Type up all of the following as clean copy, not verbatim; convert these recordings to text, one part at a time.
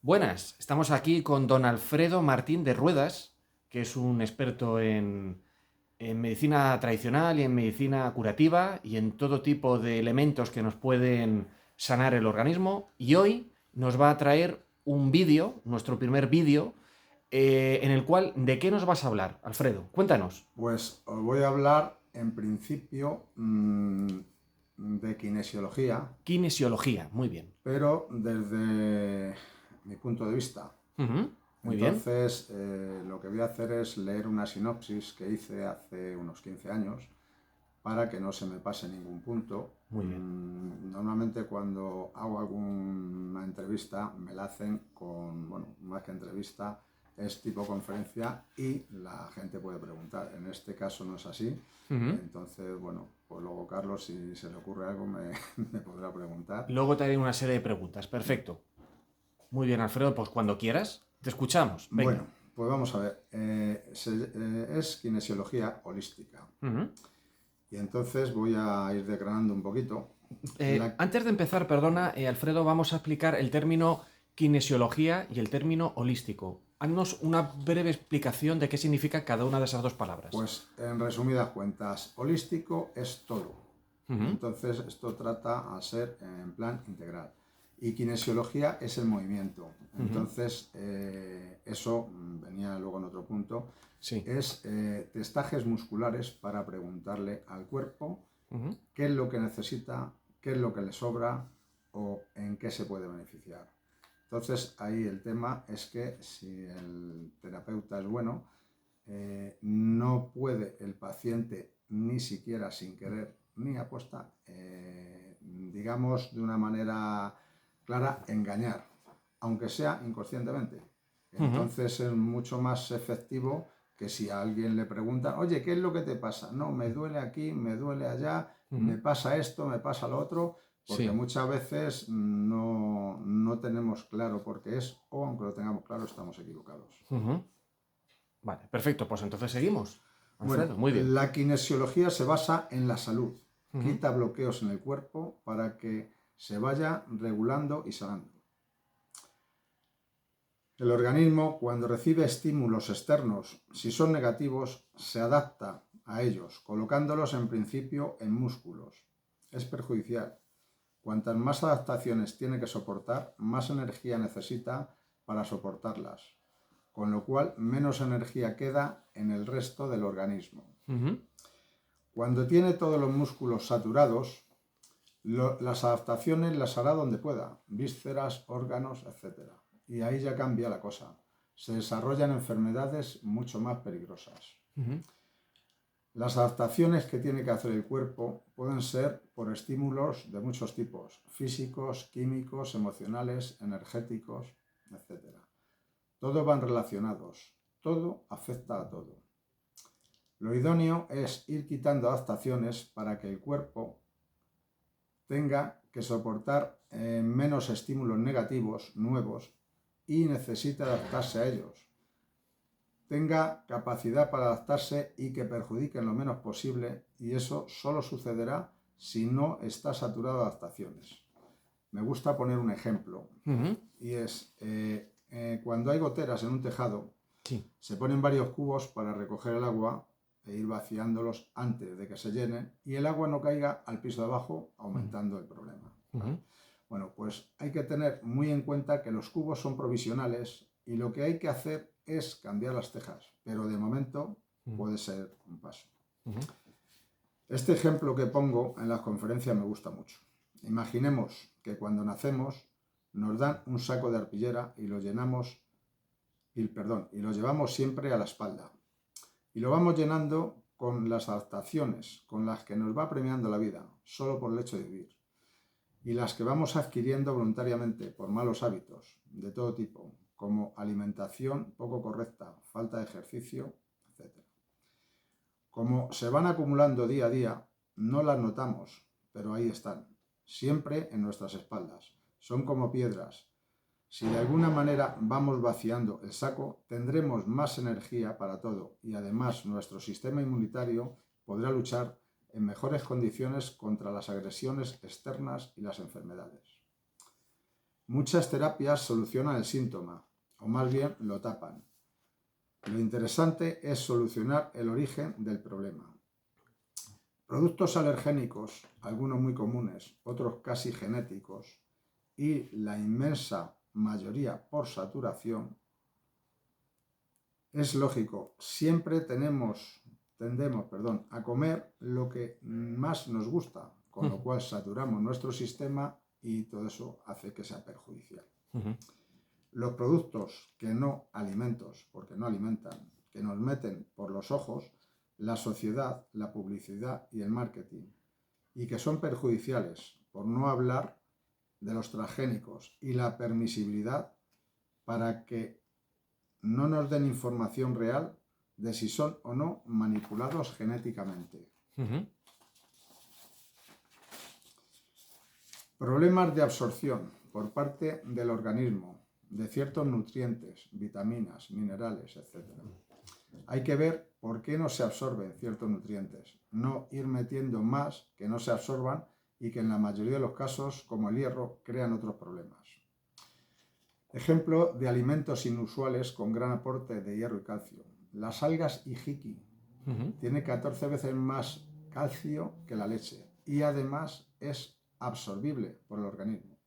Buenas, estamos aquí con don Alfredo Martín de Ruedas, que es un experto en medicina tradicional y en medicina curativa y en todo tipo de elementos que nos pueden sanar el organismo. Y hoy nos va a traer un vídeo, nuestro primer vídeo, en el cual, ¿de qué nos vas a hablar, Alfredo? Cuéntanos. Pues os voy a hablar en principio de kinesiología, Kinesiología, muy bien. pero desde mi punto de vista. Ujú, muy bien, Entonces, lo que voy a hacer es leer una sinopsis que hice hace unos 15 años para que no se me pase ningún punto. muy bien. Normalmente cuando hago alguna entrevista me la hacen con, bueno, más que entrevista, es tipo conferencia y la gente puede preguntar. En este caso no es así. Ujú. Entonces, bueno, pues luego Carlos, si se le ocurre algo, me podrá preguntar. Luego te haré una serie de preguntas. Perfecto. Muy bien, Alfredo, pues cuando quieras, te escuchamos. Bueno, Venga. pues vamos a ver. Es kinesiología holística. Ujú. Y entonces voy a ir desgranando un poquito. Antes de empezar, perdona, Alfredo, vamos a explicar el término kinesiología y el término holístico. Haznos una breve explicación de qué significa cada una de esas dos palabras. Pues en resumidas cuentas, holístico es todo. Ujú, Entonces esto trata a ser en plan integral. Y kinesiología es el movimiento. ujú. Entonces eso venía luego en otro punto. Sí. Es testajes musculares para preguntarle al cuerpo Ujú, qué es lo que necesita, qué es lo que le sobra o en qué se puede beneficiar. Entonces ahí el tema es que si el terapeuta es bueno, no puede el paciente ni siquiera sin querer ni aposta, digamos de una manera clara, engañar, aunque sea inconscientemente. ujú. Entonces es mucho más efectivo que si a alguien le pregunta, oye, ¿qué es lo que te pasa? No, me duele aquí, me duele allá, me Ujú. pasa esto, me pasa lo otro, porque Sí. muchas veces no tenemos claro por qué es, o aunque lo tengamos claro, estamos equivocados. Ujú. Vale, perfecto. Pues entonces seguimos. Bueno, Alfredo, muy bien. la kinesiología se basa en la salud, Ujú, quita bloqueos en el cuerpo para que se vaya regulando y sanando. El organismo, cuando recibe estímulos externos, si son negativos, se adapta a ellos, colocándolos en principio en músculos. Es perjudicial. Cuantas más adaptaciones tiene que soportar, más energía necesita para soportarlas, con lo cual menos energía queda en el resto del organismo. ujú. Cuando tiene todos los músculos saturados, las adaptaciones las hará donde pueda, vísceras, órganos, etc. Y ahí ya cambia la cosa. Se desarrollan enfermedades mucho más peligrosas. Ujú. Las adaptaciones que tiene que hacer el cuerpo pueden ser por estímulos de muchos tipos, físicos, químicos, emocionales, energéticos, etc. Todos van relacionados, todo afecta a todo. Lo idóneo es ir quitando adaptaciones para que el cuerpo tenga que soportar menos estímulos negativos nuevos y necesite adaptarse a ellos. Tenga capacidad para adaptarse y que perjudiquen lo menos posible, y eso solo sucederá si no está saturado de adaptaciones. Me gusta poner un ejemplo, Ujú. y es cuando hay goteras en un tejado, Sí. se ponen varios cubos para recoger el agua e ir vaciándolos antes de que se llenen y el agua no caiga al piso de abajo, Ujú, aumentando el problema. ¿Vale? ujú. Bueno, pues hay que tener muy en cuenta que los cubos son provisionales y lo que hay que hacer es cambiar las tejas, pero de momento Ujú, puede ser un paso. ujú. Este ejemplo que pongo en las conferencias me gusta mucho. Imaginemos que cuando nacemos nos dan un saco de arpillera y lo llenamos, y lo llevamos siempre a la espalda. Y lo vamos llenando con las adaptaciones con las que nos va premiando la vida, solo por el hecho de vivir. Y las que vamos adquiriendo voluntariamente por malos hábitos de todo tipo, como alimentación poco correcta, falta de ejercicio, etc. Como se van acumulando día a día, no las notamos, pero ahí están, siempre en nuestras espaldas. Son como piedras. Si de alguna manera vamos vaciando el saco, tendremos más energía para todo y además nuestro sistema inmunitario podrá luchar en mejores condiciones contra las agresiones externas y las enfermedades. Muchas terapias solucionan el síntoma, o más bien lo tapan. Lo interesante es solucionar el origen del problema. Productos alergénicos, algunos muy comunes, otros casi genéticos, y la inmensa mayoría por saturación, es lógico, siempre tendemos a comer lo que más nos gusta, con lo cual saturamos nuestro sistema y todo eso hace que sea perjudicial. Los productos que no alimentos, porque no alimentan, que nos meten por los ojos, la sociedad, la publicidad y el marketing, y que son perjudiciales, por no hablar de los transgénicos y la permisibilidad para que no nos den información real de si son o no manipulados genéticamente. Problemas de absorción por parte del organismo de ciertos nutrientes, vitaminas, minerales, etc. Hay que ver por qué no se absorben ciertos nutrientes, no ir metiendo más que no se absorban y que en la mayoría de los casos, como el hierro, crean otros problemas. Ejemplo de alimentos inusuales con gran aporte de hierro y calcio. Las algas hijiki tiene 14 veces más calcio que la leche y además es absorbible por el organismo.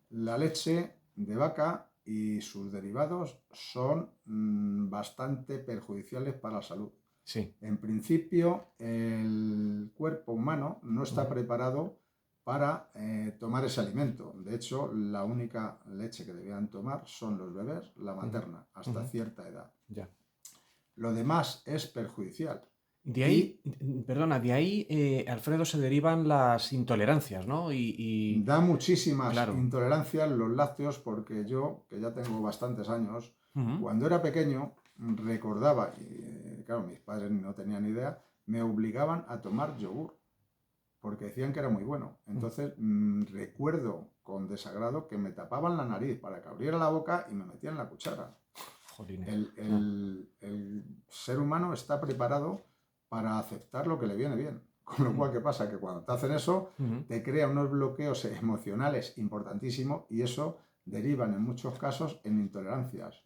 La leche de vaca y sus derivados son bastante perjudiciales para la salud. Sí. En principio, el cuerpo humano no está preparado para tomar ese alimento. De hecho, la única leche que debían tomar son los bebés, la materna, hasta cierta edad. Ya. Lo demás es perjudicial. De ahí, Alfredo, se derivan las intolerancias, ¿no? Da muchísimas claro. intolerancias los lácteos porque yo, que ya tengo bastantes años, cuando era pequeño recordaba, y claro, mis padres no tenían ni idea, me obligaban a tomar yogur porque decían que era muy bueno. Entonces recuerdo con desagrado que me tapaban la nariz para que abriera la boca y me metían la cuchara. El ser humano está preparado para aceptar lo que le viene bien. Con lo cual, ¿qué pasa? Que cuando te hacen eso, te crea unos bloqueos emocionales importantísimos y eso derivan en muchos casos en intolerancias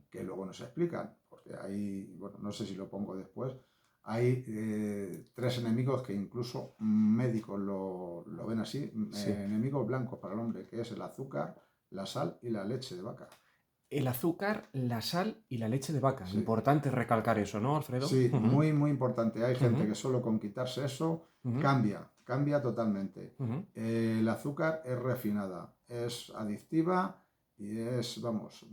que luego no se explican. Porque hay, bueno, no sé si lo pongo después, hay 3 enemigos que incluso médicos lo ven así, enemigos blancos para el hombre, que es el azúcar, la sal y la leche de vaca. El azúcar, la sal y la leche de vaca. Sí. Importante recalcar eso, ¿no, Alfredo? Sí, muy, muy importante. Hay gente que solo con quitarse eso cambia totalmente. El azúcar es refinada, es adictiva y es, vamos,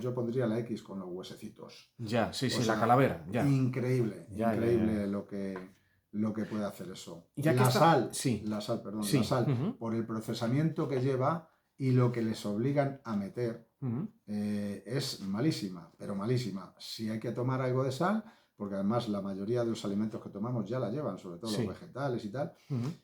yo pondría la X con los huesecitos. Ya, sí, sí, la calavera. Ya. Increíble, increíble. Lo que puede hacer eso. La sal, por el procesamiento que lleva y lo que les obligan a meter es malísima, pero malísima. Si hay que tomar algo de sal, porque además la mayoría de los alimentos que tomamos ya la llevan, sobre todo los vegetales y tal,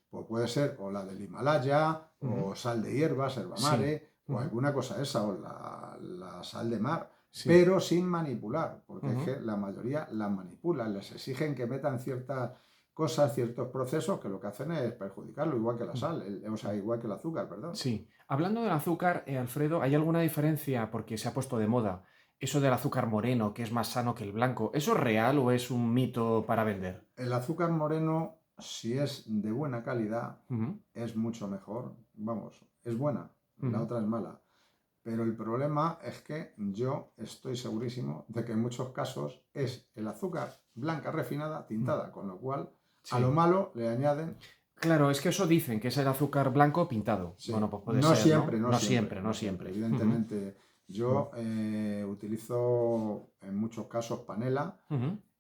pues puede ser o la del Himalaya, o sal de hierbas, herbamare, o alguna cosa esa, o la sal de mar, pero sin manipular, porque es que la mayoría la manipulan, les exigen que metan ciertas cosas, ciertos procesos que lo que hacen es perjudicarlo, igual que la sal, igual que el azúcar, perdón. Sí. Hablando del azúcar, Alfredo, ¿hay alguna diferencia? Porque se ha puesto de moda eso del azúcar moreno, que es más sano que el blanco. ¿Eso es real o es un mito para vender? El azúcar moreno, si es de buena calidad, es mucho mejor. Vamos, es buena, la otra es mala. Pero el problema es que yo estoy segurísimo de que en muchos casos es el azúcar blanca refinada tintada, con lo cual a lo malo le añaden... Claro, es que eso dicen, que es el azúcar blanco pintado. Sí. Bueno, pues puede no ser, siempre, ¿no? No siempre. Evidentemente, yo utilizo en muchos casos panela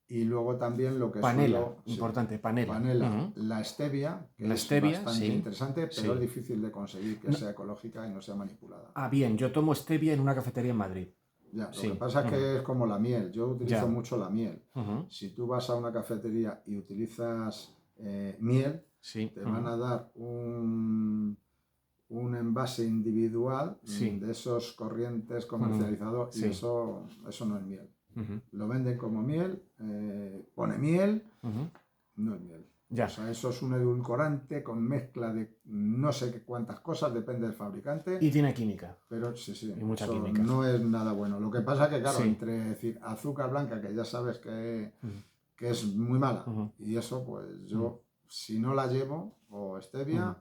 y luego también lo que panela, importante, panela. Panela, la stevia, que la es stevia, bastante interesante, pero es difícil de conseguir que sea ecológica y no sea manipulada. Ah, bien, yo tomo stevia en una cafetería en Madrid. Ya, lo que pasa es que es como la miel, yo utilizo mucho la miel. Si tú vas a una cafetería y utilizas miel, te van a dar un envase individual de esos corrientes comercializados y eso no es miel. Lo venden como miel, pone miel, no es miel. Ya. O sea, eso es un edulcorante con mezcla de no sé qué cuántas cosas, depende del fabricante. Y tiene química. Pero sí, Y mucha eso química. no es nada bueno. Lo que pasa que, claro, Sí. entre decir azúcar blanca, que ya sabes que Ujú. es muy mala, Ujú. y eso, pues Ujú. yo, si no la llevo, o stevia, Ujú.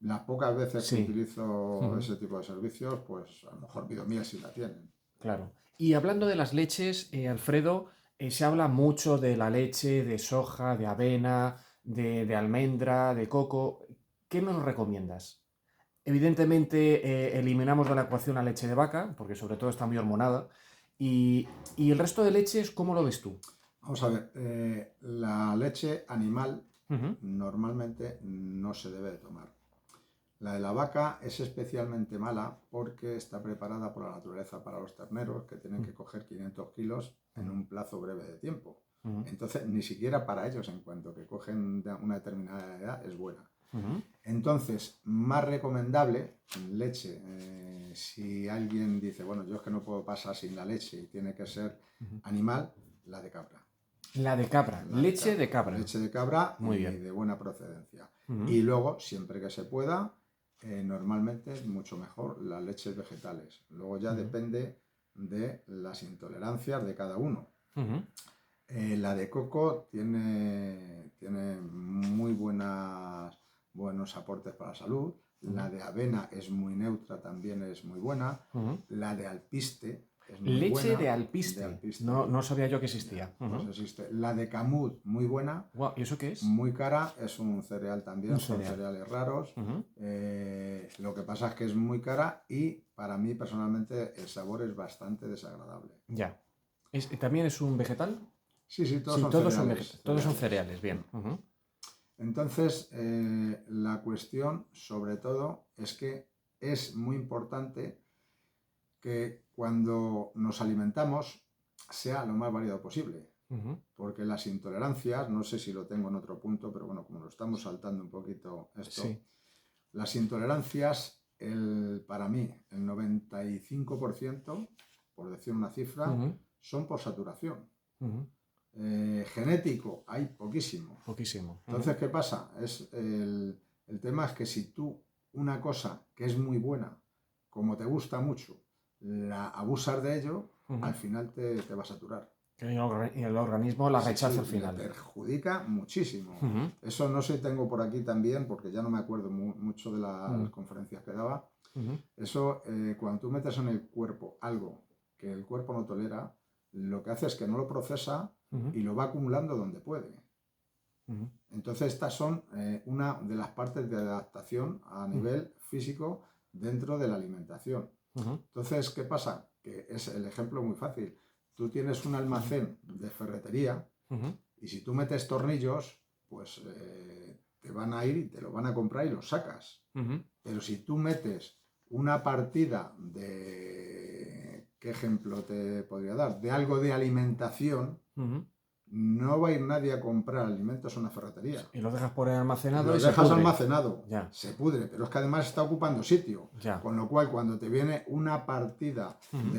las pocas veces que Sí. utilizo Ujú. ese tipo de servicios, pues a lo mejor pido miel si la tienen. Claro. Y hablando de las leches, Alfredo, se habla mucho de la leche de soja, de avena, de almendra, de coco. ¿Qué nos recomiendas? Evidentemente, eliminamos de la ecuación la leche de vaca, porque sobre todo está muy hormonada. Y el resto de leches, ¿cómo lo ves tú? Vamos a ver, la leche animal Ujú. normalmente no se debe de tomar. La de la vaca es especialmente mala porque está preparada por la naturaleza para los terneros que tienen que coger 500 kilos en un plazo breve de tiempo. Ujú. Entonces, ni siquiera para ellos, en cuanto que cogen una determinada edad, es buena. Ujú. Entonces, más recomendable, leche. Si alguien dice, bueno, yo es que no puedo pasar sin la leche y tiene que ser animal, la de cabra. La de cabra, leche de cabra. Leche de cabra Muy y bien. de buena procedencia. Ujú. Y luego, siempre que se pueda, normalmente es mucho mejor las leches vegetales. Luego ya depende de las intolerancias de cada uno. Ujú. La de coco tiene muy buenos aportes para la salud. La de avena es muy neutra, también es muy buena. Ujú. La de alpiste es muy Leche buena. de alpiste. No sabía yo que existía. Pues Ujú. existe. La de camut, muy buena. Guau, ¿y eso qué es? Muy cara, es un cereal también, Un son cereal. cereales raros. Ujú. Lo que pasa es que es muy cara y para mí personalmente el sabor es bastante desagradable. Ya. ¿También es un vegetal? Sí, todos Sí, son todos son cereales. todos son cereales, bien. Ujú. Entonces, la cuestión sobre todo es que es muy importante que cuando nos alimentamos sea lo más variado posible. Ujú. Porque las intolerancias, no sé si lo tengo en otro punto, pero bueno, como lo estamos saltando un poquito esto, Sí. las intolerancias, para mí, el 95%, por decir una cifra, Ujú. son por saturación. Ujú. Genético, hay poquísimo. Poquísimo. Ujú. Entonces, ¿qué pasa? El tema es que si tú una cosa que es muy buena, como te gusta mucho, la abusas de ello, Ujú. al final te va a saturar. Y el organismo la rechaza al Le final. perjudica muchísimo. Ujú. Eso no sé, tengo por aquí también, porque ya no me acuerdo mucho de las conferencias que daba. Ujú. Eso, cuando tú metes en el cuerpo algo que el cuerpo no tolera, lo que hace es que no lo procesa Ujú. y lo va acumulando donde puede. Ujú. Entonces, estas son una de las partes de adaptación a nivel físico dentro de la alimentación. Ujú. Entonces, ¿qué pasa? Que es el ejemplo muy fácil. Tú tienes un almacén de ferretería Ujú. y si tú metes tornillos, pues te van a ir y te lo van a comprar y los sacas. Ujú. Pero si tú metes una partida de, ¿qué ejemplo te podría dar? De algo de alimentación, Ujú. no va a ir nadie a comprar alimentos a una ferretería. Y lo dejas por ahí almacenado Lo y se dejas pudre. almacenado, Ya. se pudre, pero es que además está ocupando sitio. Ya. Con lo cual, cuando te viene una partida Ujú.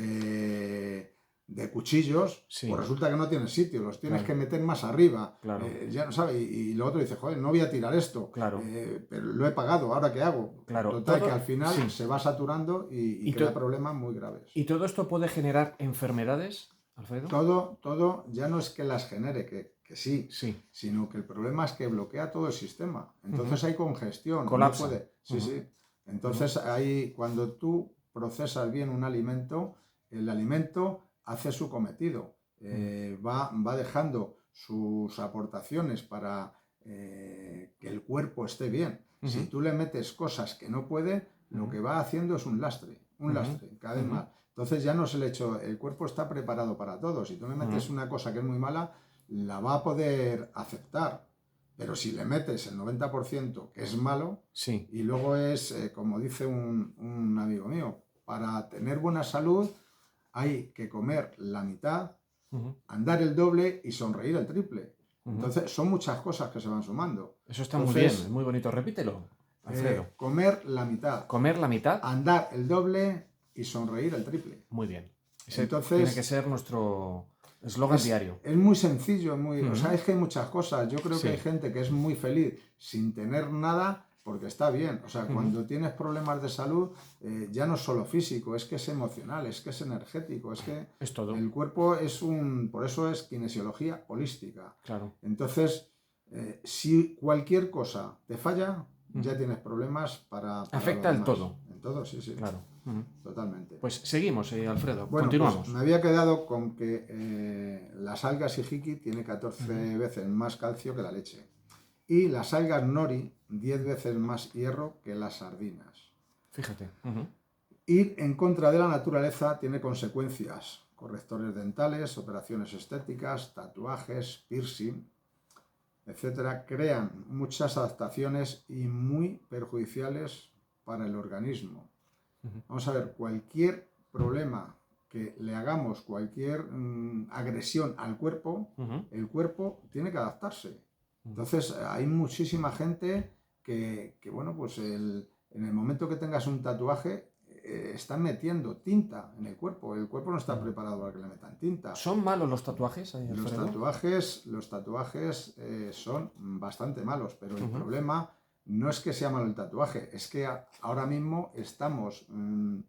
de cuchillos, Sí. pues resulta que no tienes sitio, los tienes Claro. que meter más arriba. Claro. Ya no sabes, y lo otro dice, joder, no voy a tirar esto, Claro. pero lo he pagado, ¿ahora qué hago? Claro. Total, Todo- que al final sí. se va saturando y Y crea to- problemas muy graves. ¿Y todo esto puede generar enfermedades, Alfredo? Todo ya no es que las genere, que sí, Sí. sino que el problema es que bloquea todo el sistema. Entonces hay congestión, Colapsa. no puede. Sí, Ujú. sí. Entonces ahí, cuando tú procesas bien un alimento, el alimento hace su cometido. Va dejando sus aportaciones para que el cuerpo esté bien. Si tú le metes cosas que no puede, lo que va haciendo es un lastre, cada vez más. Entonces ya no es el hecho, el cuerpo está preparado para todo. Si tú le metes una cosa que es muy mala, la va a poder aceptar. Pero si le metes el 90% que es malo, Sí. y luego es, como dice un amigo mío, para tener buena salud hay que comer la mitad, Ujú. andar el doble y sonreír el triple. Ujú. Entonces son muchas cosas que se van sumando. Eso está muy bien, es muy bonito. Repítelo, Alfredo. Comer la mitad, Comer la mitad. andar el doble y sonreír el triple. Muy bien. Ese Entonces, tiene que ser nuestro Eslogan diario. Es muy sencillo, muy, Ujú. o sea, es que hay muchas cosas. Yo creo Sí. que hay gente que es muy feliz sin tener nada porque está bien. O sea, cuando tienes problemas de salud, ya no es solo físico, es que es emocional, es que es energético, es que Es todo. el cuerpo es por eso es kinesiología holística. Claro. Entonces, si cualquier cosa te falla, ya tienes problemas para Afecta lo al demás. todo. En todo, sí, sí. Claro. Totalmente. Pues seguimos, Alfredo. Bueno, Continuamos. pues me había quedado con que las algas hijiki tiene 14 veces más calcio que la leche. Y las algas nori, 10 veces más hierro que las sardinas. Fíjate. Ir en contra de la naturaleza tiene consecuencias. Correctores dentales, operaciones estéticas, tatuajes, piercing, etcétera, crean muchas adaptaciones y muy perjudiciales para el organismo. Vamos a ver, cualquier problema que le hagamos, cualquier agresión al cuerpo, el cuerpo tiene que adaptarse. Entonces, hay muchísima gente que bueno, pues en el momento que tengas un tatuaje, están metiendo tinta en el cuerpo no está preparado para que le metan tinta. ¿Son malos los tatuajes, Alfredo? Los tatuajes son bastante malos, pero el problema no es que sea malo el tatuaje, es que ahora mismo estamos en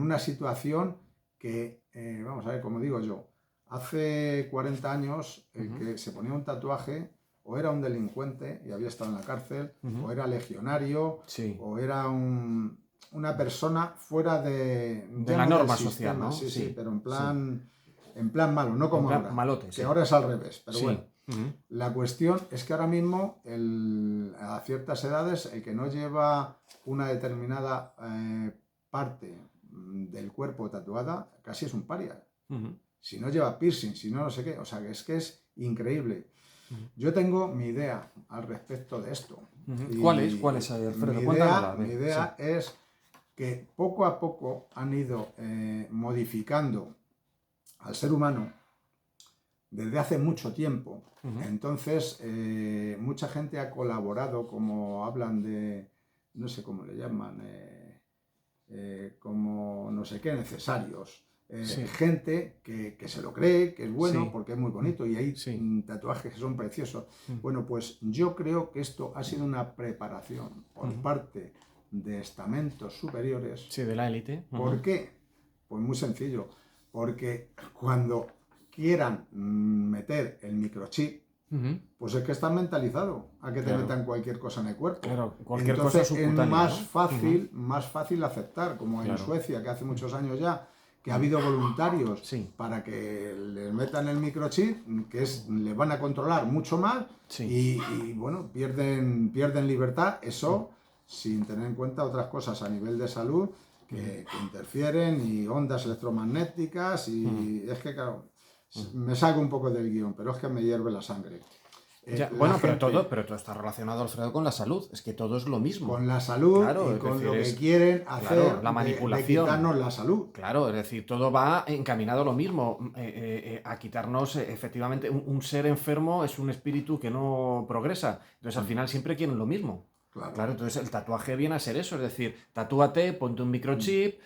una situación que, vamos a ver, como digo yo, hace 40 años el que se ponía un tatuaje o era un delincuente y había estado en la cárcel, o era legionario, Sí. o era una persona fuera de la norma sistema, social, ¿no? Sí, pero en plan malo, no como ahora, malote, que ahora es al revés, pero sí. bueno. La cuestión es que ahora mismo, a ciertas edades, el que no lleva una determinada parte del cuerpo tatuada, casi es un paria. Si no lleva piercing, si no sé qué, o sea, que es increíble. Yo tengo mi idea al respecto de esto. ¿Cuál es, Alfredo? Mi idea es que poco a poco han ido modificando al ser humano desde hace mucho tiempo. Entonces, mucha gente ha colaborado, como hablan de, no sé cómo le llaman, como no sé qué, necesarios. Gente que se lo cree, que es bueno, porque es muy bonito y hay tatuajes que son preciosos. Bueno, pues yo creo que esto ha sido una preparación por parte de estamentos superiores. Sí, de la élite. ¿Por qué? Pues muy sencillo, porque cuando quieran meter el microchip, pues es que están mentalizados a que te metan cualquier cosa en el cuerpo. Claro, cualquier Entonces cosa es subcutánea, más fácil aceptar, como en Suecia, que hace muchos años ya, que ha habido voluntarios para que les metan el microchip, que le van a controlar mucho más y bueno, pierden libertad, eso sin tener en cuenta otras cosas a nivel de salud que interfieren y ondas electromagnéticas y es que claro, me salgo un poco del guión, pero es que me hierve la sangre. Bueno, pero todo está relacionado, Alfredo, con la salud. Es que todo es lo mismo. Con la salud y con lo que quieren hacer la manipulación. de quitarnos la salud. Claro, es decir, todo va encaminado a lo mismo. A quitarnos, efectivamente, un ser enfermo es un espíritu que no progresa. Entonces, al final siempre quieren lo mismo. Claro, entonces el tatuaje viene a ser eso. Es decir, tatúate, ponte un microchip,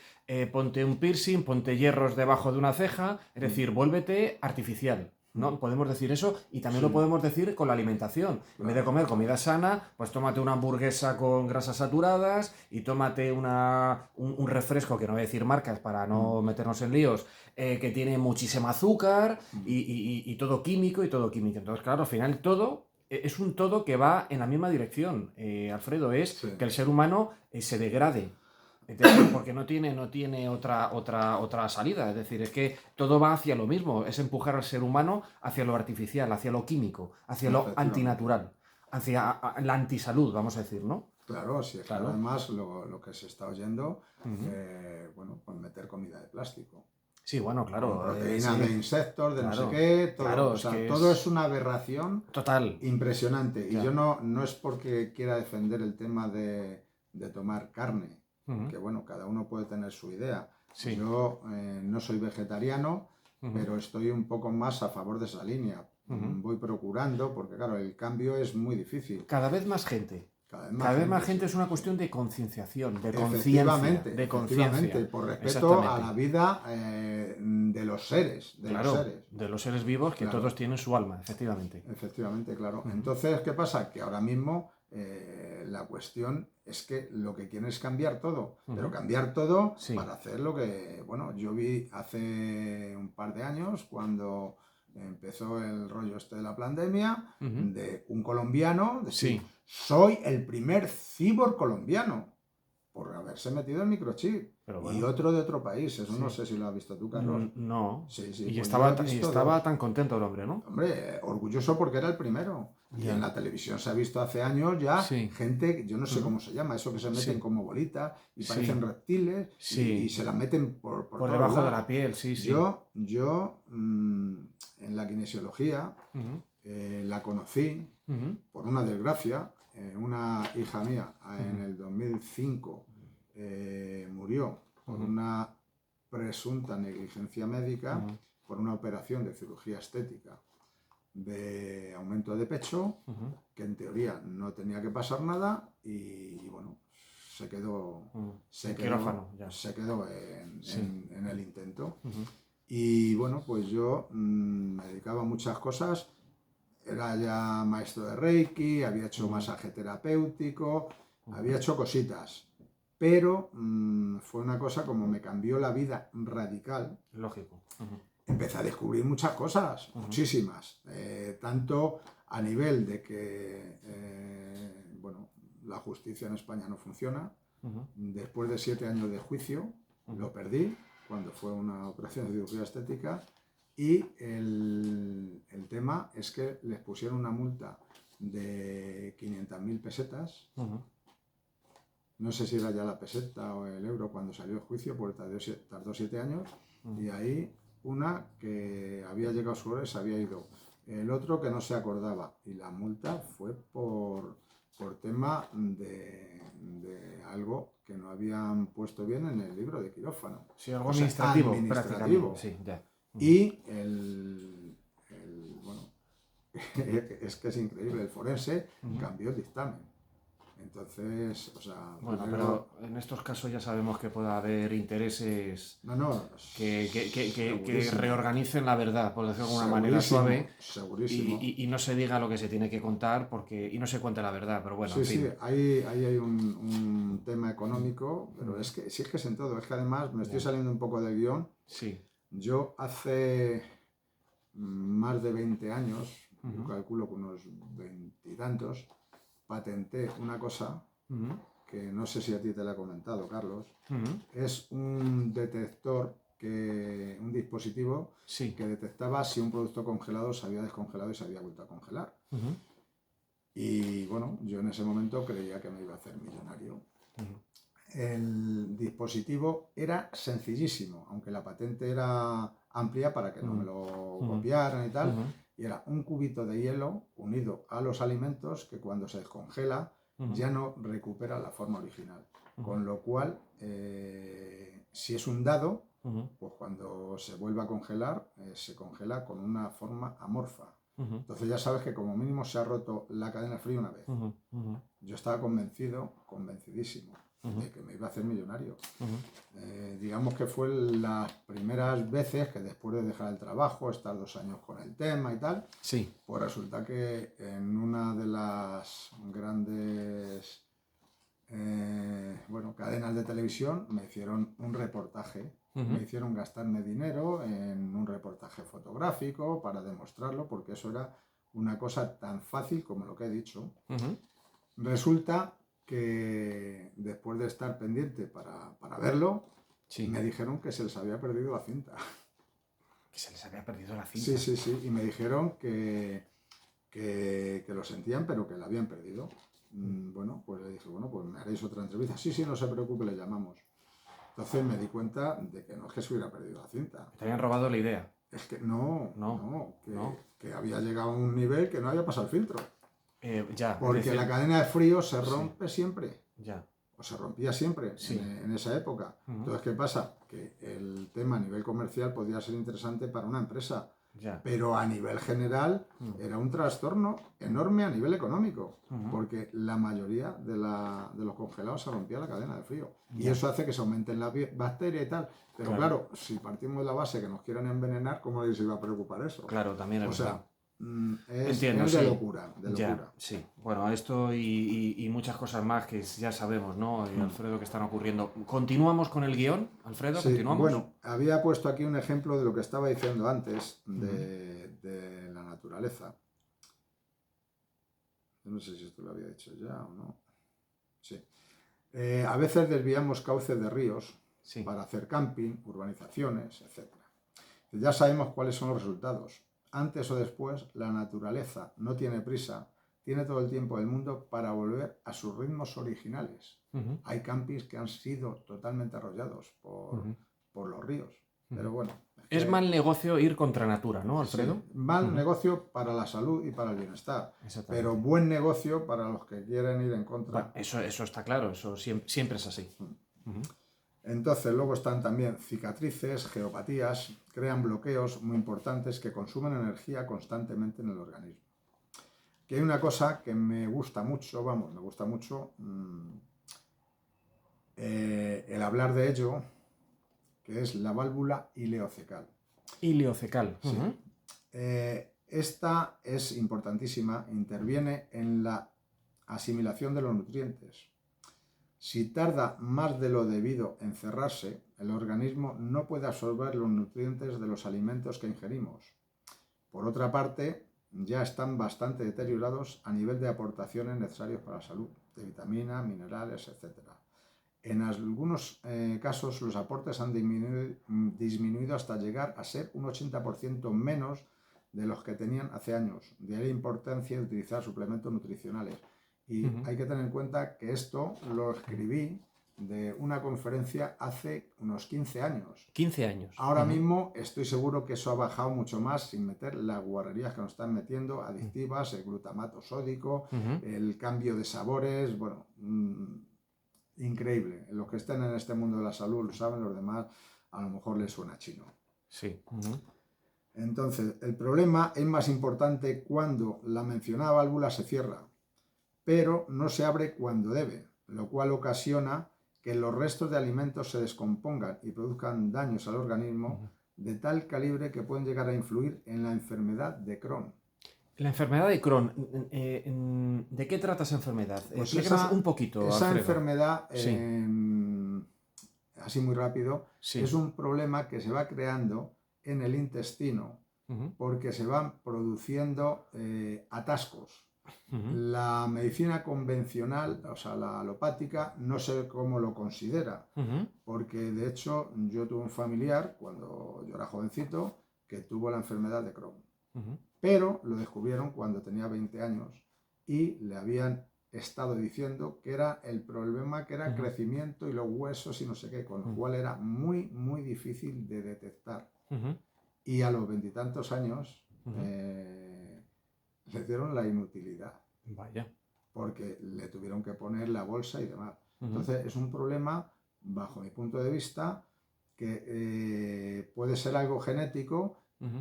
ponte un piercing, ponte hierros debajo de una ceja. Es decir, vuélvete artificial. ¿No? Podemos decir eso y también lo podemos decir con la alimentación. En vez de comer comida sana, pues tómate una hamburguesa con grasas saturadas y tómate un refresco, que no voy a decir marcas para no meternos en líos, que tiene muchísima azúcar y todo químico y todo químico. Entonces, claro, al final todo es un todo que va en la misma dirección, Alfredo, es que el ser humano se degrade. Porque no tiene otra salida. Es decir, es que todo va hacia lo mismo. Es empujar al ser humano hacia lo artificial, hacia lo químico, hacia lo antinatural, hacia la antisalud, vamos a decir, ¿no? Claro, sí, claro. Además lo que se está oyendo, bueno, pues meter comida de plástico. Sí, bueno, claro. Con proteínas de insectos, de no sé qué, todo. Todo es una aberración total, impresionante. Y yo no es porque quiera defender el tema de tomar carne. Que bueno, cada uno puede tener su idea. Yo no soy vegetariano, pero estoy un poco más a favor de esa línea. Voy procurando, porque claro, el cambio es muy difícil. Cada vez más gente Cada vez más gente, sí. Es una cuestión de concienciación, de conciencia. Efectivamente, por respeto a la vida de los seres. De los seres vivos, que todos tienen su alma, efectivamente. Efectivamente, claro. Entonces, ¿qué pasa? Que ahora mismo la cuestión es que lo que quieren es cambiar todo, pero cambiar todo para hacer lo que, bueno, yo vi hace un par de años cuando empezó el rollo este de la pandemia, de un colombiano decir, soy el primer cibor colombiano por haberse metido el microchip. Bueno. Y otro de otro país, eso no sé si lo has visto tú, Carlos. No. Sí, y pues estaba tan contento el hombre, ¿no? Hombre, orgulloso porque era el primero. Y en la televisión se ha visto hace años ya gente, yo no sé cómo se llama, eso que se meten como bolitas y parecen reptiles y se las meten por debajo de la piel, Yo en la kinesiología la conocí por una desgracia. Una hija mía en el 2005 murió por una presunta negligencia médica por una operación de cirugía estética de aumento de pecho, que en teoría no tenía que pasar nada y bueno, se quedó en el intento. Y bueno, pues yo me dedicaba a muchas cosas. Era ya maestro de Reiki, había hecho masaje terapéutico, había hecho cositas, pero fue una cosa como me cambió la vida radical. Lógico. Empecé a descubrir muchas cosas, muchísimas, tanto a nivel de que, bueno, la justicia en España no funciona. Después de 7 años de juicio, lo perdí cuando fue una operación de cirugía estética. Y el tema es que les pusieron una multa de 500.000 pesetas. No sé si era ya la peseta o el euro cuando salió el juicio, porque tardó 7 años. Y ahí una que había llegado a su hora y se había ido. El otro que no se acordaba. Y la multa fue por tema de algo que no habían puesto bien en el libro de quirófano. Sí, algo administrativo. Sí, ya. Y bueno, es que es increíble, el forense cambió el dictamen. Entonces, o sea... Bueno, pero en estos casos ya sabemos que puede haber intereses que reorganicen la verdad, por decirlo de alguna manera suave. Segurísimo. Y no se diga lo que se tiene que contar y no se cuente la verdad, pero bueno, en fin. Sí, ahí hay un tema económico, pero es que es en todo. Es que además me estoy saliendo un poco del guión. Sí. Yo hace más de 20 años, yo calculo que unos 20 y tantos, patenté una cosa que no sé si a ti te la he comentado, Carlos. Es un detector, un dispositivo que detectaba si un producto congelado se había descongelado y se había vuelto a congelar. Y bueno, yo en ese momento creía que me iba a hacer millonario. El dispositivo era sencillísimo, aunque la patente era amplia para que no me lo copiaran y tal, y era un cubito de hielo unido a los alimentos que cuando se descongela ya no recupera la forma original. Con lo cual, si es un dado, pues cuando se vuelve a congelar, se congela con una forma amorfa. Entonces ya sabes que como mínimo se ha roto la cadena fría una vez. Yo estaba convencidísimo de que me iba a hacer millonario. Digamos que fue las primeras veces que después de dejar el trabajo, estar 2 años con el tema y tal, pues resulta que en una de las grandes cadenas de televisión me hicieron un reportaje. Me hicieron gastarme dinero en un reportaje fotográfico para demostrarlo, porque eso era una cosa tan fácil como lo que he dicho. Resulta que después de estar pendiente para verlo, me dijeron que se les había perdido la cinta. ¿Que se les había perdido la cinta? Sí, y me dijeron que lo sentían, pero que la habían perdido. Bueno, pues le dije, pues me haréis otra entrevista. Sí, no se preocupe, le llamamos. Entonces me di cuenta de que no es que se hubiera perdido la cinta. Te habían robado la idea. Es que que había llegado a un nivel que no había pasado el filtro. Porque la cadena de frío se rompe siempre. O se rompía siempre en esa época. Entonces, ¿qué pasa? Que el tema a nivel comercial podía ser interesante para una empresa. Ya. Pero a nivel general era un trastorno enorme a nivel económico, porque la mayoría de los congelados se rompía la cadena de frío. Y eso hace que se aumenten las bacterias y tal. Pero claro, si partimos de la base que nos quieren envenenar, ¿cómo les iba a preocupar eso? Claro, también es verdad. Entiendo, es de locura, de locura. Ya, sí. Bueno, esto y muchas cosas más que ya sabemos, ¿no? Y Alfredo, que están ocurriendo. ¿Continuamos con el guión, Alfredo? Sí, ¿Continuamos? bueno, había puesto aquí un ejemplo de lo que estaba diciendo antes de la naturaleza. Yo no sé si esto lo había dicho ya o no. Sí. A veces desviamos cauces de ríos para hacer camping, urbanizaciones, etc. Ya sabemos cuáles son los resultados. Antes o después, la naturaleza no tiene prisa, tiene todo el tiempo del mundo para volver a sus ritmos originales. Hay campings que han sido totalmente arrollados por los ríos. Pero bueno. Es mal negocio ir contra natura, ¿no, Alfredo? Sí, mal negocio para la salud y para el bienestar. Pero buen negocio para los que quieren ir en contra. Bueno, eso está claro, eso siempre es así. Entonces, luego están también cicatrices, geopatías, crean bloqueos muy importantes que consumen energía constantemente en el organismo. Que hay una cosa que me gusta mucho, el hablar de ello, que es la válvula ileocecal. Ileocecal. Sí. Esta es importantísima, interviene en la asimilación de los nutrientes. Si tarda más de lo debido en cerrarse, el organismo no puede absorber los nutrientes de los alimentos que ingerimos. Por otra parte, ya están bastante deteriorados a nivel de aportaciones necesarias para la salud, de vitaminas, minerales, etc. En algunos casos los aportes han disminuido hasta llegar a ser un 80% menos de los que tenían hace años. De ahí la importancia de utilizar suplementos nutricionales. Y hay que tener en cuenta que esto lo escribí de una conferencia hace unos 15 años. 15 años. Ahora mismo estoy seguro que eso ha bajado mucho más sin meter las guarrerías que nos están metiendo, adictivas, el glutamato sódico, el cambio de sabores, bueno, increíble. Los que estén en este mundo de la salud lo saben, los demás a lo mejor les suena chino. Sí. Entonces, el problema es más importante cuando la mencionada válvula se cierra, pero no se abre cuando debe, lo cual ocasiona que los restos de alimentos se descompongan y produzcan daños al organismo de tal calibre que pueden llegar a influir en la enfermedad de Crohn. La enfermedad de Crohn, ¿de qué trata esa enfermedad? Pues Explícanos un poquito, esa Alfredo. enfermedad, así muy rápido, es un problema que se va creando en el intestino porque se van produciendo atascos. La medicina convencional, o sea, la alopática, no sé cómo lo considera, porque de hecho yo tuve un familiar cuando yo era jovencito que tuvo la enfermedad de Crohn, pero lo descubrieron cuando tenía 20 años y le habían estado diciendo que era el problema, que era crecimiento y los huesos y no sé qué, con lo cual era muy, muy difícil de detectar. Y a los 20 y tantos años le dieron la inutilidad. Vaya. Porque le tuvieron que poner la bolsa y demás. Entonces es un problema, bajo mi punto de vista, que puede ser algo genético,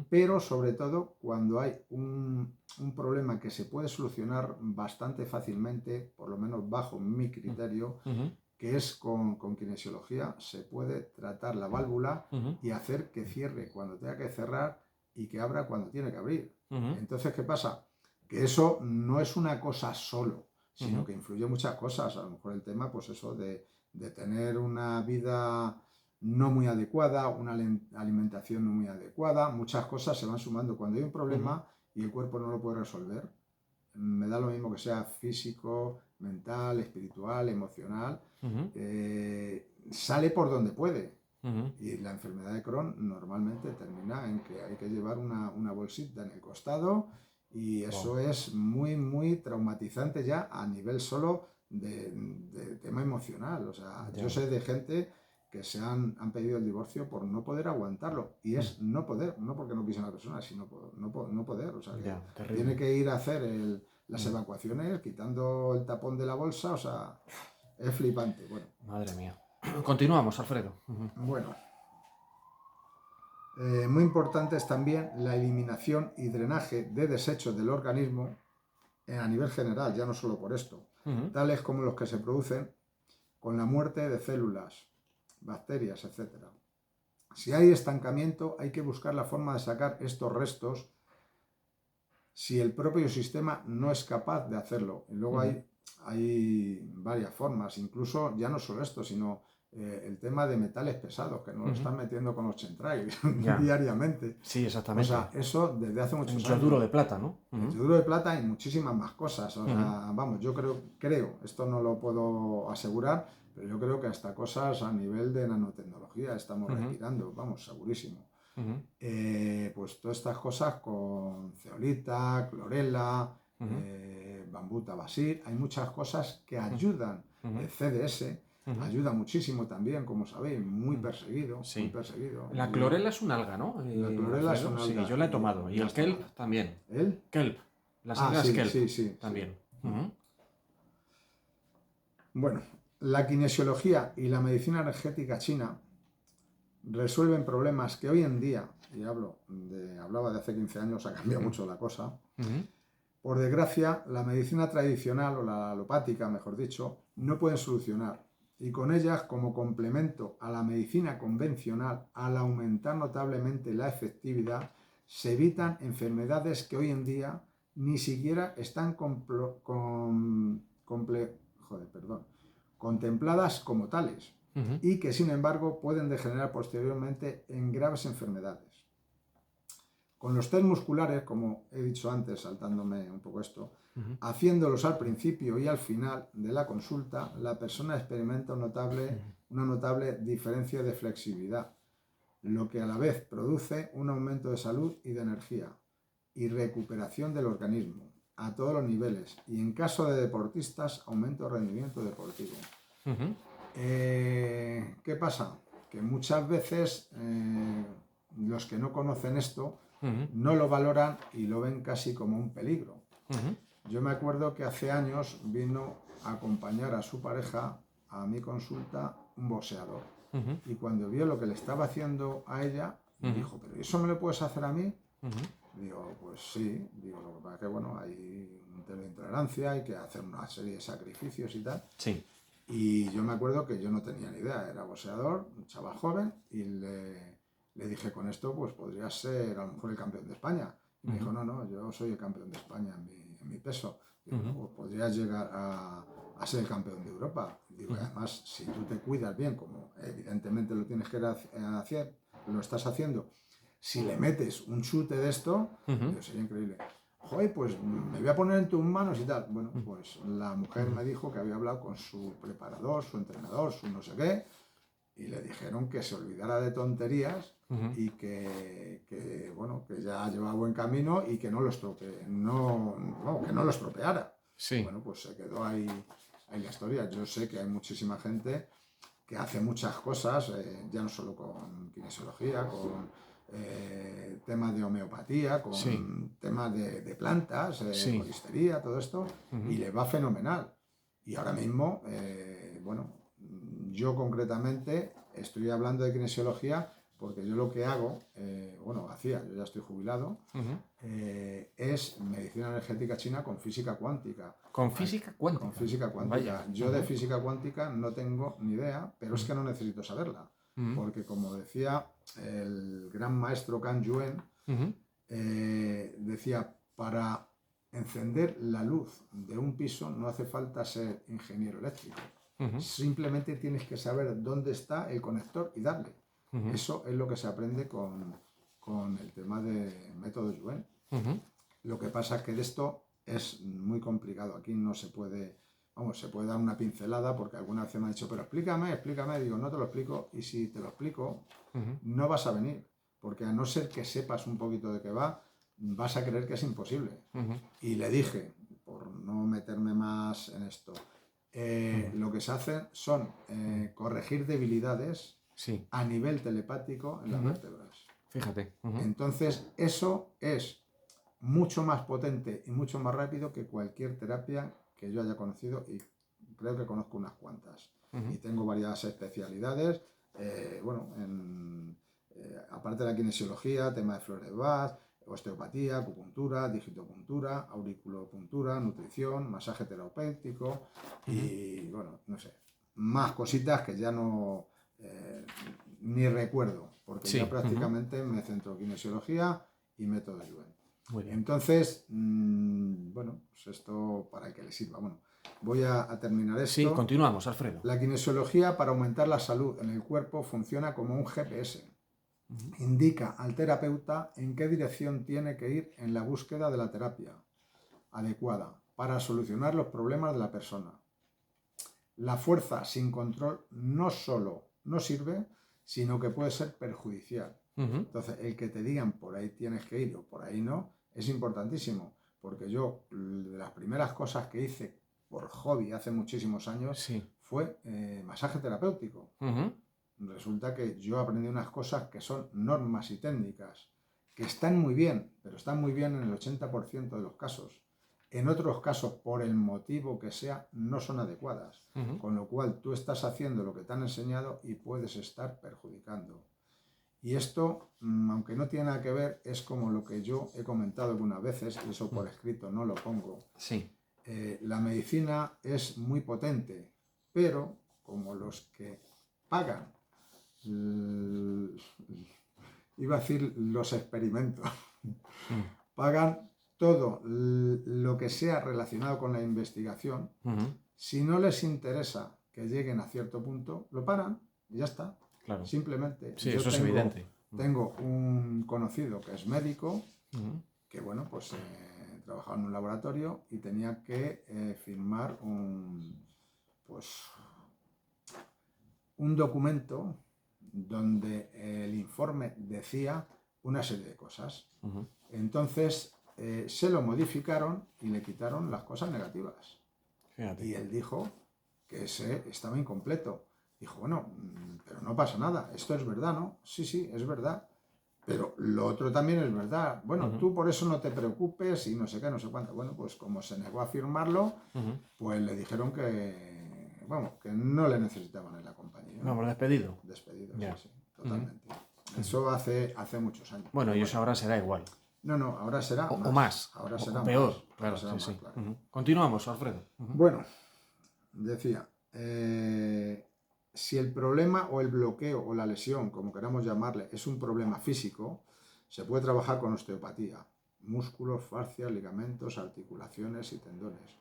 pero sobre todo cuando hay un problema que se puede solucionar bastante fácilmente, por lo menos bajo mi criterio, que es con kinesiología, se puede tratar la válvula y hacer que cierre cuando tenga que cerrar y que abra cuando tiene que abrir. Entonces, ¿qué pasa? Que eso no es una cosa solo, sino que influye muchas cosas. A lo mejor el tema, pues eso, de tener una vida no muy adecuada, una alimentación no muy adecuada, muchas cosas se van sumando. Cuando hay un problema y el cuerpo no lo puede resolver, me da lo mismo que sea físico, mental, espiritual, emocional, sale por donde puede. Y la enfermedad de Crohn normalmente termina en que hay que llevar una bolsita en el costado y eso es muy, muy traumatizante ya a nivel solo de tema emocional. O sea, yo sé de gente que han pedido el divorcio por no poder aguantarlo. Y es no poder, no porque no quise a la persona, sino por no poder. O sea, que tiene que ir a hacer las evacuaciones quitando el tapón de la bolsa. O sea, es flipante. Bueno. Madre mía. Continuamos, Alfredo. Bueno. Muy importante es también la eliminación y drenaje de desechos del organismo a nivel general, ya no solo por esto, tales como los que se producen con la muerte de células, bacterias, etc. Si hay estancamiento, hay que buscar la forma de sacar estos restos si el propio sistema no es capaz de hacerlo. Y luego hay varias formas, incluso ya no solo esto, sino el tema de metales pesados, que nos lo están metiendo con los chemtrails diariamente. Sí, exactamente. O sea, eso desde hace muchos años. El yoduro de plata, ¿no? El yoduro de plata y muchísimas más cosas. O sea, vamos, yo creo, esto no lo puedo asegurar, pero yo creo que hasta cosas a nivel de nanotecnología estamos respirando, vamos, segurísimo. Pues todas estas cosas con zeolita, clorela, bambú tabasir, hay muchas cosas que ayudan. El CDS ayuda muchísimo también, como sabéis, muy perseguido, Sí. muy perseguido. La clorela es un alga, ¿no? La clorela es un alga. Sí, yo la he tomado. Y el kelp también. ¿El? Kelp. Las algas kelp sí, también. Bueno, la kinesiología y la medicina energética china resuelven problemas que hoy en día, y hablaba de hace 15 años, ha cambiado mucho la cosa. Por desgracia, la medicina tradicional, o la alopática, mejor dicho, no pueden solucionar. Y con ellas, como complemento a la medicina convencional, al aumentar notablemente la efectividad, se evitan enfermedades que hoy en día ni siquiera están contempladas como tales y que sin embargo pueden degenerar posteriormente en graves enfermedades. Con los test musculares, como he dicho antes, saltándome un poco esto, haciéndolos al principio y al final de la consulta, la persona experimenta una notable diferencia de flexibilidad, lo que a la vez produce un aumento de salud y de energía y recuperación del organismo a todos los niveles, y en caso de deportistas, aumento de rendimiento deportivo. ¿Qué pasa? Que muchas veces los que no conocen esto no lo valoran y lo ven casi como un peligro. Yo me acuerdo que hace años vino a acompañar a su pareja a mi consulta un boxeador, y cuando vio lo que le estaba haciendo a ella, me dijo, ¿pero eso me lo puedes hacer a mí? Digo, pues sí. Digo, lo que pasa es que, bueno, hay un tema de intolerancia, hay que hacer una serie de sacrificios y tal. Sí. Y yo me acuerdo que yo no tenía ni idea, era boxeador, un chaval joven, y le dije, con esto pues podrías ser a lo mejor el campeón de España. Y me dijo, no, yo soy el campeón de España en mi peso. Digo, no, pues podrías llegar a ser el campeón de Europa. Digo, además, si tú te cuidas bien, como evidentemente lo tienes que hacer, lo estás haciendo, si le metes un chute de esto, digo, sería increíble. Joder, pues me voy a poner en tus manos y tal. Bueno, pues la mujer me dijo que había hablado con su preparador, su entrenador, su no sé qué, y le dijeron que se olvidara de tonterías y que, bueno, que ya llevaba buen camino y que no lo estropeara. Sí. Bueno, pues se quedó ahí la historia. Yo sé que hay muchísima gente que hace muchas cosas, ya no solo con kinesiología, con temas de homeopatía, con temas de plantas, colistería, todo esto, y le va fenomenal. Y ahora mismo, bueno, yo concretamente estoy hablando de kinesiología porque yo lo que hago, yo ya estoy jubilado, es medicina energética china con física cuántica. ¿Con física cuántica? Con física cuántica. Vaya. Yo de física cuántica no tengo ni idea, pero es que no necesito saberla. Porque como decía el gran maestro Kan Yuen, decía, para encender la luz de un piso no hace falta ser ingeniero eléctrico. Simplemente tienes que saber dónde está el conector y darle. Eso es lo que se aprende con el tema de método Yuen. Lo que pasa es que de esto es muy complicado. Aquí no se puede, se puede dar una pincelada, porque alguna vez me ha dicho, pero explícame, digo, no te lo explico, y si te lo explico, no vas a venir, porque a no ser que sepas un poquito de qué va, vas a creer que es imposible. Y le dije, por no meterme más en esto, lo que se hace son corregir debilidades a nivel telepático en las vértebras. Fíjate. Entonces, eso es mucho más potente y mucho más rápido que cualquier terapia que yo haya conocido, y creo que conozco unas cuantas. Y tengo varias especialidades, aparte de la kinesiología, tema de flores de Bach, osteopatía, acupuntura, digitopuntura, auriculopuntura, nutrición, masaje terapéutico y, bueno, no sé, más cositas que ya no ni recuerdo, porque Sí, ya prácticamente me centro en kinesiología y método Yuen. Muy bien. Entonces, bueno, pues esto para el que le sirva. Bueno, voy a terminar esto. Sí, continuamos, Alfredo. La kinesiología para aumentar la salud en el cuerpo funciona como un GPS. Indica al terapeuta en qué dirección tiene que ir en la búsqueda de la terapia adecuada para solucionar los problemas de la persona. La fuerza sin control no solo no sirve, sino que puede ser perjudicial. Entonces, el que te digan por ahí tienes que ir o por ahí no, es importantísimo, porque yo, de las primeras cosas que hice por hobby hace muchísimos años, fue masaje terapéutico. Resulta que yo aprendí unas cosas que son normas y técnicas, que están muy bien, pero están muy bien en el 80% de los casos. En otros casos, por el motivo que sea, no son adecuadas. Con lo cual, tú estás haciendo lo que te han enseñado y puedes estar perjudicando. Y esto, aunque no tiene nada que ver, es como lo que yo he comentado algunas veces, y eso por escrito no lo pongo. Sí. La medicina es muy potente, pero como los que pagan, iba a decir los experimentos, pagan todo lo que sea relacionado con la investigación, si no les interesa que lleguen a cierto punto, lo paran y ya está. Claro. Simplemente. Sí, eso es evidente. Tengo un conocido que es médico, que bueno, pues trabajaba en un laboratorio y tenía que firmar un documento donde el informe decía una serie de cosas. Entonces se lo modificaron y le quitaron las cosas negativas. Fíjate. Y él dijo que ese estaba incompleto. Dijo, bueno, pero no pasa nada, esto es verdad, ¿no? Sí, sí, es verdad, pero lo otro también es verdad. Bueno, tú por eso no te preocupes y no sé qué, no sé cuánto. Bueno, pues como se negó a firmarlo, pues le dijeron que, vamos, que no le necesitaban en la compañía. Vamos, despedido. Despedido, sí, totalmente. Eso hace muchos años. Bueno, y eso ahora será igual. No, ahora será o más. Ahora será peor. Más. Claro, será sí, más, sí. Claro. Continuamos, Alfredo. Bueno, decía, si el problema o el bloqueo o la lesión, como queramos llamarle, es un problema físico, se puede trabajar con osteopatía, músculos, fascias, ligamentos, articulaciones y tendones.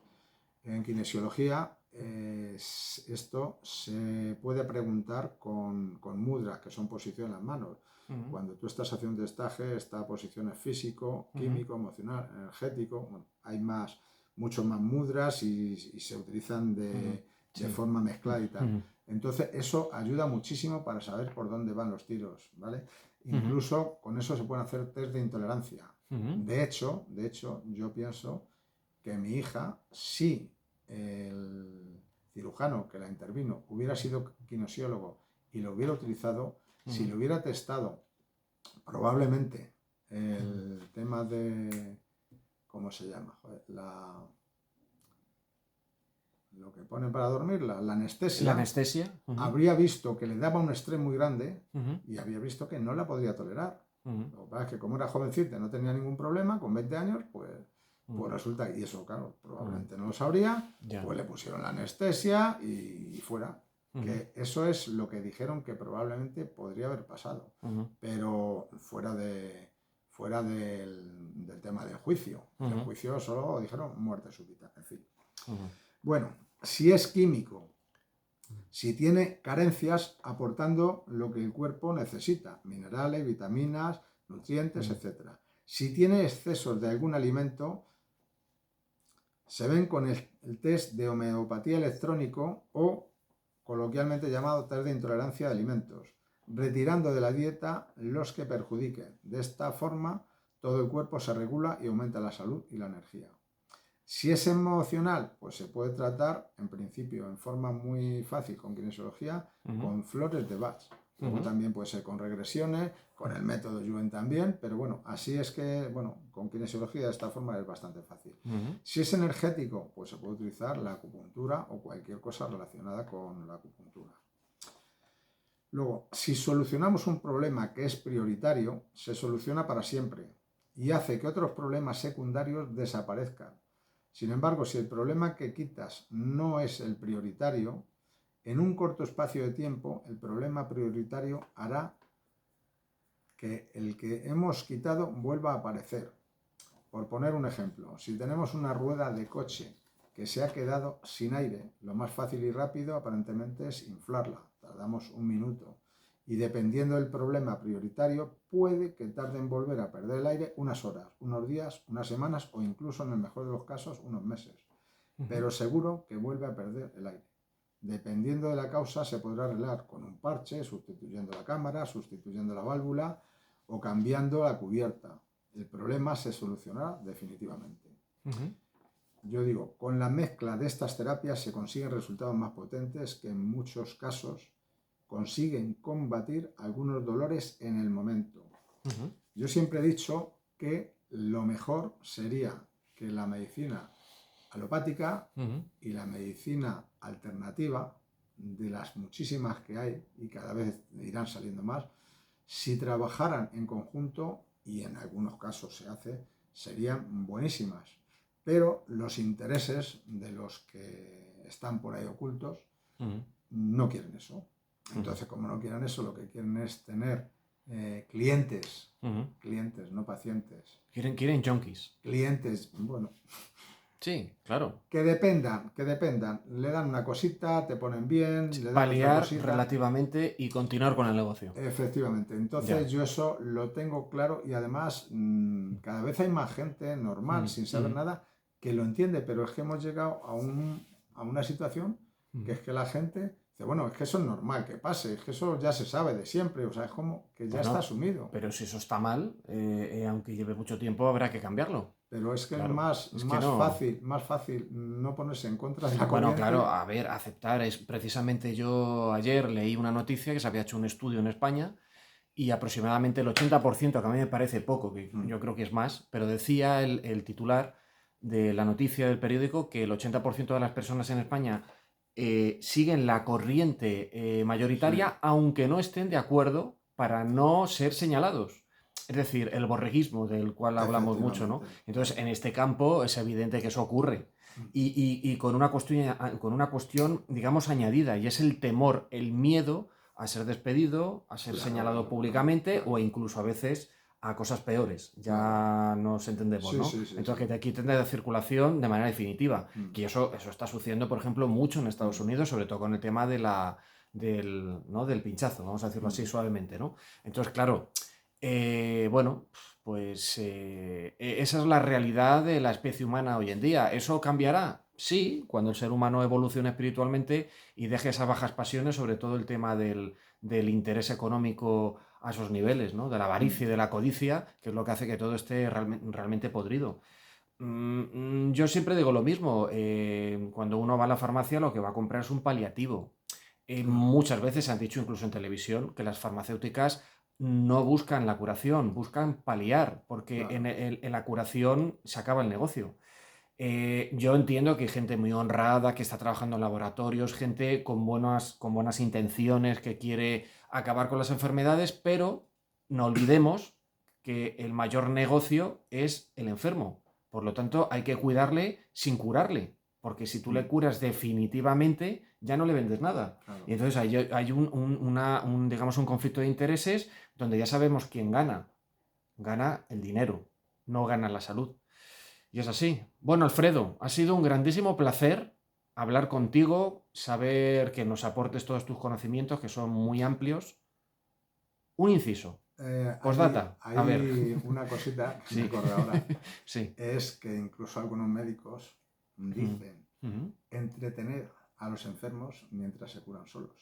En kinesiología, esto se puede preguntar con mudras, que son posiciones en las manos. Cuando tú estás haciendo un testaje, esta posición es físico, químico, emocional, energético. Bueno, hay mucho más mudras y se utilizan de forma mezclada y tal. Entonces, eso ayuda muchísimo para saber por dónde van los tiros, ¿vale? Incluso con eso se pueden hacer test de intolerancia. De hecho, yo pienso que mi hija, si el cirujano que la intervino hubiera sido kinesiólogo y lo hubiera utilizado, si lo hubiera testado, probablemente el tema de, ¿cómo se llama? Joder, lo que ponen para dormir, la anestesia. La anestesia. Habría visto que le daba un estrés muy grande y habría visto que no la podría tolerar. Lo que pasa es que como era jovencita, no tenía ningún problema, con 20 años, pues resulta, y eso claro, probablemente no lo sabría, pues le pusieron la anestesia y fuera. Que eso es lo que dijeron que probablemente podría haber pasado, pero fuera del tema del juicio. En el juicio solo dijeron muerte súbita, en fin. Bueno, si es químico, si tiene carencias aportando lo que el cuerpo necesita, minerales, vitaminas, nutrientes, etc. Si tiene excesos de algún alimento, se ven con el test de homeopatía electrónico o coloquialmente llamado test de intolerancia de alimentos, retirando de la dieta los que perjudiquen. De esta forma, todo el cuerpo se regula y aumenta la salud y la energía. Si es emocional, pues se puede tratar, en principio, en forma muy fácil con kinesiología, con flores de Bach. Luego también puede ser con regresiones, con el método Yuen también, pero bueno, así es que, bueno, con kinesiología de esta forma es bastante fácil. Si es energético, pues se puede utilizar la acupuntura o cualquier cosa relacionada con la acupuntura. Luego, si solucionamos un problema que es prioritario, se soluciona para siempre y hace que otros problemas secundarios desaparezcan. Sin embargo, si el problema que quitas no es el prioritario, en un corto espacio de tiempo, el problema prioritario hará que el que hemos quitado vuelva a aparecer. Por poner un ejemplo, si tenemos una rueda de coche que se ha quedado sin aire, lo más fácil y rápido aparentemente es inflarla. Tardamos un minuto. Y dependiendo del problema prioritario, puede que tarde en volver a perder el aire unas horas, unos días, unas semanas o incluso en el mejor de los casos unos meses. Pero seguro que vuelve a perder el aire. Dependiendo de la causa se podrá arreglar con un parche, sustituyendo la cámara, sustituyendo la válvula o cambiando la cubierta. El problema se solucionará definitivamente. Yo digo, con la mezcla de estas terapias se consiguen resultados más potentes que en muchos casos consiguen combatir algunos dolores en el momento. Yo siempre he dicho que lo mejor sería que la medicina alopática y la medicina alternativa, de las muchísimas que hay y cada vez irán saliendo más, si trabajaran en conjunto, y en algunos casos se hace, serían buenísimas. Pero los intereses de los que están por ahí ocultos no quieren eso. Entonces, como no quieren eso, lo que quieren es tener clientes, no pacientes. Quieren junkies. Clientes, bueno. Sí, claro. Que dependan. Le dan una cosita, te ponen bien, le dan Paliar otra cosita. relativamente y continuar con el negocio. Efectivamente. Entonces yo eso lo tengo claro y además cada vez hay más gente normal, sin saber nada, que lo entiende, pero es que hemos llegado a una situación que es que la gente dice, bueno, es que eso es normal que pase, es que eso ya se sabe de siempre, o sea, es como que ya está asumido. Pero si eso está mal, aunque lleve mucho tiempo, habrá que cambiarlo. Pero es que Claro, es más fácil no ponerse en contra de la corriente. Bueno, claro, a ver, aceptar es precisamente yo ayer leí una noticia que se había hecho un estudio en España y aproximadamente el 80%, que a mí me parece poco, que yo creo que es más, pero decía el titular de la noticia del periódico que el 80% de las personas en España siguen la corriente mayoritaria, aunque no estén de acuerdo para no ser señalados. Es decir, el borreguismo del cual hablamos mucho, ¿no? Entonces, en este campo es evidente que eso ocurre. Y con una cuestión, digamos, añadida, y es el temor, el miedo a ser despedido, a ser señalado públicamente o incluso a veces a cosas peores. Ya nos entendemos, ¿no? Entonces, que te quiten de la circulación de manera definitiva. Que eso está sucediendo, por ejemplo, mucho en Estados Unidos, sobre todo con el tema del pinchazo, vamos a decirlo así suavemente, ¿no? Entonces, claro, bueno, pues esa es la realidad de la especie humana hoy en día. ¿Eso cambiará? Sí, cuando el ser humano evolucione espiritualmente y deje esas bajas pasiones, sobre todo el tema del interés económico a esos niveles, ¿no? De la avaricia y de la codicia, que es lo que hace que todo esté realmente podrido. Yo siempre digo lo mismo, cuando uno va a la farmacia lo que va a comprar es un paliativo. Muchas veces se han dicho incluso en televisión que las farmacéuticas no buscan la curación, buscan paliar, porque en la curación se acaba el negocio. Yo entiendo que hay gente muy honrada que está trabajando en laboratorios, gente con buenas intenciones que quiere acabar con las enfermedades, pero no olvidemos que el mayor negocio es el enfermo. Por lo tanto, hay que cuidarle sin curarle, porque si tú le curas definitivamente, ya no le vendes nada. Claro. Y entonces hay digamos, un conflicto de intereses donde ya sabemos quién gana. Gana el dinero, no gana la salud. Y es así. Bueno, Alfredo, ha sido un grandísimo placer hablar contigo, saber que nos aportes todos tus conocimientos, que son muy amplios. Un inciso. Postdata. A ver. Hay una cosita que me acuerdo ahora. Sí. Es que incluso algunos médicos dicen entretener a los enfermos mientras se curan solos.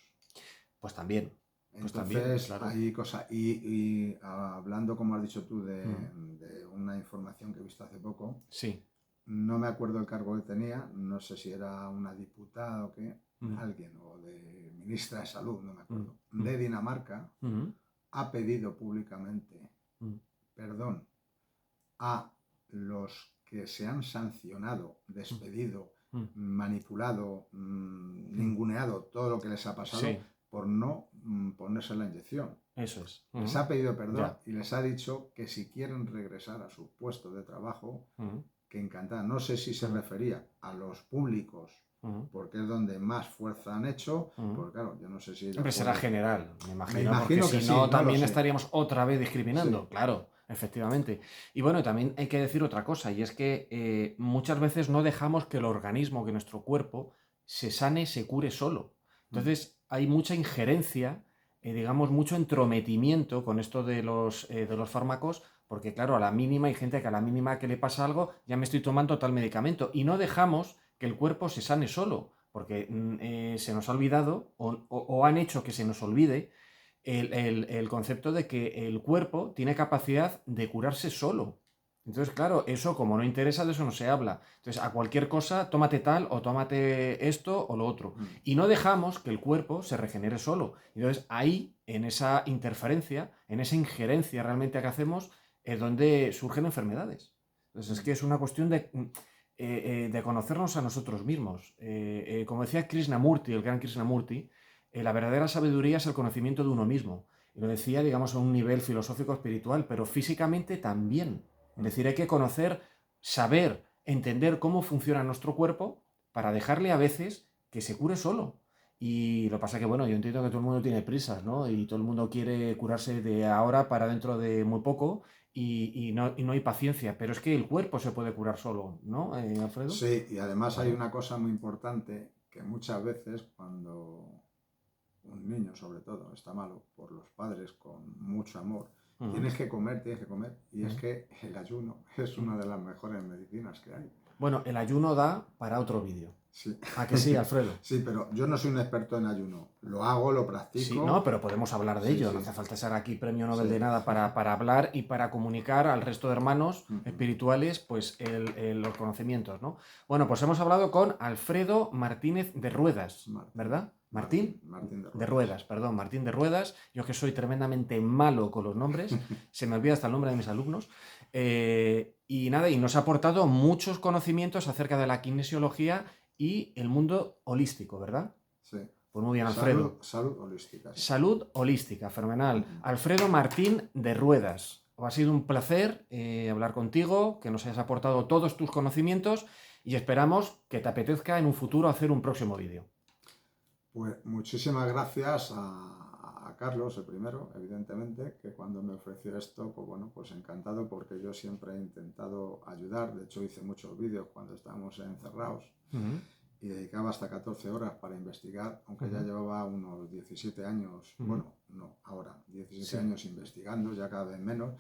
Pues también. Entonces, claro, hay cosas. Y hablando, como has dicho tú, de una información que he visto hace poco, sí, no me acuerdo el cargo que tenía, no sé si era una diputada o qué, alguien, o de ministra de salud, no me acuerdo, de Dinamarca, ha pedido públicamente perdón a los que se han sancionado, despedido, manipulado, ninguneado, todo lo que les ha pasado, por no ponerse la inyección. Eso es. Les ha pedido perdón Ya. y les ha dicho que si quieren regresar a su puesto de trabajo, que encantada. No sé si se refería a los públicos, porque es donde más fuerza han hecho, porque claro, yo no sé si... Siempre será general, me imagino, imagino porque que si sí, no no también lo sé. estaríamos otra vez discriminando, Sí. claro, efectivamente. Y bueno, también hay que decir otra cosa, y es que muchas veces no dejamos que el organismo, que nuestro cuerpo, se sane, se cure solo. Entonces hay mucha injerencia, digamos, mucho entrometimiento con esto de los fármacos, porque claro, a la mínima hay gente que a la mínima que le pasa algo, ya me estoy tomando tal medicamento, y no dejamos que el cuerpo se sane solo, porque se nos ha olvidado o han hecho que se nos olvide el concepto de que el cuerpo tiene capacidad de curarse solo. Entonces, claro, eso como no interesa, de eso no se habla. Entonces, a cualquier cosa, tómate tal o tómate esto o lo otro. Y no dejamos que el cuerpo se regenere solo. Entonces, ahí, en esa interferencia, en esa injerencia realmente que hacemos, es donde surgen enfermedades. Entonces, es que es una cuestión de conocernos a nosotros mismos. Como decía Krishnamurti, el gran Krishnamurti, la verdadera sabiduría es el conocimiento de uno mismo. Y lo decía, digamos, a un nivel filosófico espiritual, pero físicamente también. Es decir, hay que conocer, saber, entender cómo funciona nuestro cuerpo para dejarle a veces que se cure solo. Y lo que pasa que, bueno, yo entiendo que todo el mundo tiene prisas, ¿no? Y todo el mundo quiere curarse de ahora para dentro de muy poco y no hay paciencia. Pero es que el cuerpo se puede curar solo, ¿no, Alfredo? Sí, y además hay Claro. una cosa muy importante que muchas veces cuando un niño sobre todo está malo por los padres con mucho amor, tienes que comer, y es que el ayuno es una de las mejores medicinas que hay. Bueno, el ayuno da para otro vídeo. Sí. ¿A que sí, Alfredo? Sí, pero yo no soy un experto en ayuno. Lo hago, lo Sí, practico. no, pero podemos hablar de Sí, ello. sí. No hace falta ser aquí premio Nobel Sí. de nada para hablar y para comunicar al resto de hermanos espirituales pues los conocimientos, ¿no? Bueno, pues hemos hablado con Alfredo Martínez de Ruedas, ¿verdad? ¿Martín? Martín De Ruedas, perdón, Martín de Ruedas. Yo que soy tremendamente malo con los nombres, se me olvida hasta el nombre de mis alumnos. Y nada, y nos ha aportado muchos conocimientos acerca de la kinesiología y el mundo holístico, ¿verdad? Sí. Pues muy bien, Alfredo. Salud holística. Sí. Salud holística, fenomenal. Alfredo Martín de Ruedas. Ha sido un placer hablar contigo, que nos hayas aportado todos tus conocimientos y esperamos que te apetezca en un futuro hacer un próximo vídeo. Pues muchísimas gracias a Carlos, el primero, evidentemente, que cuando me ofreció esto, pues bueno, pues encantado, porque yo siempre he intentado ayudar. De hecho, hice muchos vídeos cuando estábamos encerrados y dedicaba hasta 14 horas para investigar, aunque ya llevaba unos 17 años, bueno, no, ahora 17 años investigando, ya cada vez menos,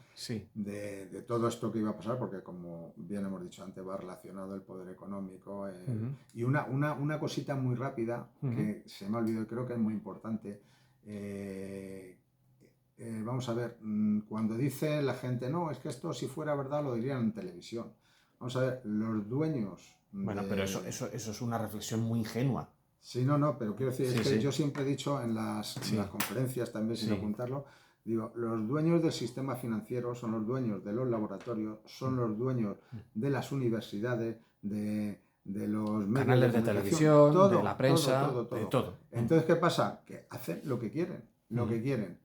de todo esto que iba a pasar, porque como bien hemos dicho antes, va relacionado el poder económico. Y una cosita muy rápida que se me ha olvidado y creo que es muy importante. Vamos a ver, cuando dice la gente, no, es que esto si fuera verdad lo dirían en televisión. Vamos a ver, los dueños... Bueno, pero eso es una reflexión muy ingenua. Sí, no, pero quiero decir, es que yo siempre he dicho en las conferencias también, sin apuntarlo, digo, los dueños del sistema financiero son los dueños de los laboratorios, son los dueños de las universidades, de los medios canales de televisión, todo, de la prensa, todo. de todo. Entonces, ¿qué pasa? Que hacen lo que quieren,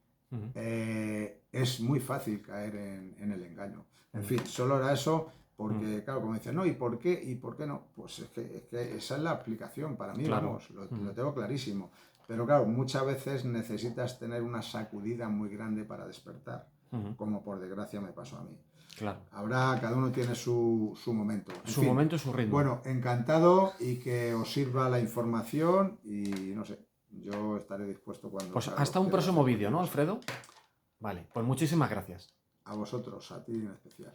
es muy fácil caer en el engaño. En fin, solo era eso. Porque, claro, como dicen, no, ¿y por qué? ¿Y por qué no? Pues es que esa es la aplicación para mí, claro. Vamos, lo tengo clarísimo. Pero claro, muchas veces necesitas tener una sacudida muy grande para despertar, como por desgracia me pasó a mí. Claro. Ahora cada uno tiene su momento. Su momento y su ritmo. Bueno, encantado y que os sirva la información y no sé, yo estaré dispuesto cuando... Pues hasta un próximo vídeo, ¿no, Alfredo? Vale, pues muchísimas gracias. A vosotros, a ti en especial.